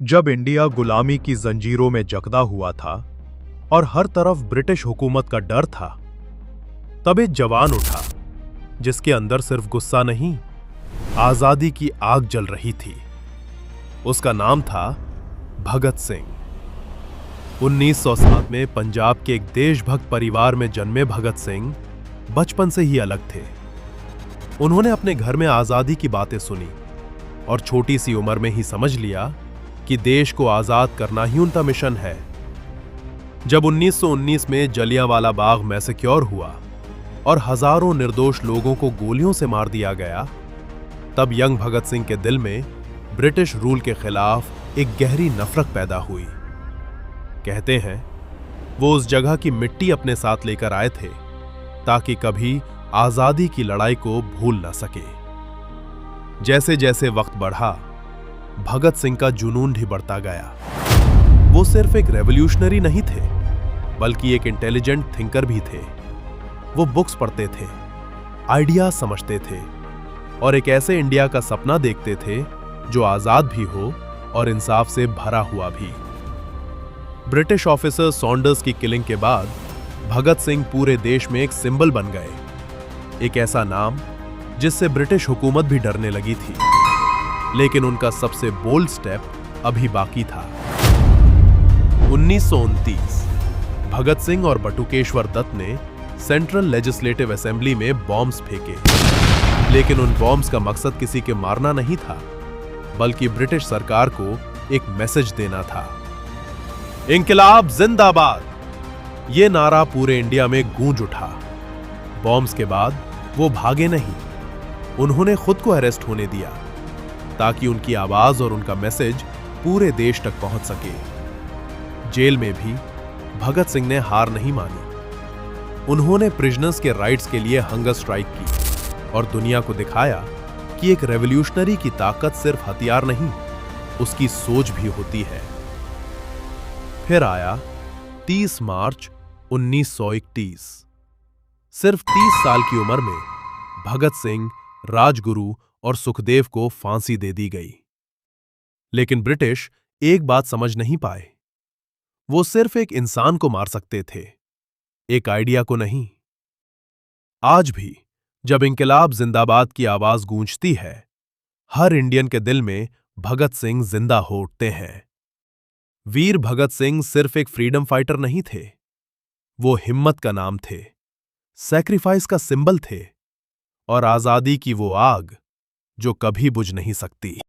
जब इंडिया गुलामी की जंजीरों में जकड़ा हुआ था और हर तरफ ब्रिटिश हुकूमत का डर था, तब एक जवान उठा जिसके अंदर सिर्फ गुस्सा नहीं, आजादी की आग जल रही थी। उसका नाम था भगत सिंह। 1907 में पंजाब के एक देशभक्त परिवार में जन्मे भगत सिंह बचपन से ही अलग थे। उन्होंने अपने घर में आजादी की बातें सुनी और छोटी सी उम्र में ही समझ लिया कि देश को आजाद करना ही उनका मिशन है। जब 1919 में जलियांवाला बाग मैसेक्योर हुआ और हजारों निर्दोष लोगों को गोलियों से मार दिया गया, तब यंग भगत सिंह के दिल में ब्रिटिश रूल के खिलाफ एक गहरी नफरत पैदा हुई। कहते हैं वो उस जगह की मिट्टी अपने साथ लेकर आए थे ताकि कभी आजादी की लड़ाई को भूल ना सके। जैसे जैसे वक्त बढ़ा, भगत सिंह का जुनून भी बढ़ता गया। वो सिर्फ एक रेवोल्यूशनरी नहीं थे, बल्कि एक इंटेलिजेंट थिंकर भी थे। वो बुक्स पढ़ते थे, आइडिया समझते थे और एक ऐसे इंडिया का सपना देखते थे जो आजाद भी हो और इंसाफ से भरा हुआ भी। ब्रिटिश ऑफिसर सॉन्डर्स की किलिंग के बाद भगत सिंह पूरे देश में एक सिंबल बन गए, एक ऐसा नाम जिससे ब्रिटिश हुकूमत भी डरने लगी थी। लेकिन उनका सबसे बोल्ड स्टेप अभी बाकी था। 1929 भगत सिंह और बटुकेश्वर दत्त ने सेंट्रल लेजिस्लेटिव असेंबली में बॉम्ब्स फेंके। लेकिन उन बॉम्ब्स का मकसद किसी के मारना नहीं था, बल्कि ब्रिटिश सरकार को एक मैसेज देना था। इंकलाब जिंदाबाद, यह नारा पूरे इंडिया में गूंज उठा। बॉम्ब्स के बाद वो भागे नहीं, उन्होंने खुद को अरेस्ट होने दिया ताकि उनकी आवाज और उनका मैसेज पूरे देश तक पहुंच सके। जेल में भी भगत सिंह ने हार नहीं मानी। उन्होंने प्रिजनर्स के राइट्स के लिए हंगर स्ट्राइक की और दुनिया को दिखाया कि एक रेवोल्यूशनरी की ताकत सिर्फ हथियार नहीं, उसकी सोच भी होती है। फिर आया 30 मार्च 1931। सिर्फ 30 साल की उम्र में भगत सिंह, राजगुरु और सुखदेव को फांसी दे दी गई। लेकिन ब्रिटिश एक बात समझ नहीं पाए, वो सिर्फ एक इंसान को मार सकते थे, एक आइडिया को नहीं। आज भी जब इंकलाब जिंदाबाद की आवाज गूंजती है, हर इंडियन के दिल में भगत सिंह जिंदा हो उठते हैं। वीर भगत सिंह सिर्फ एक फ्रीडम फाइटर नहीं थे, वो हिम्मत का नाम थे, सैक्रिफाइस का सिंबल थे और आजादी की वो आग जो कभी बुझ नहीं सकती।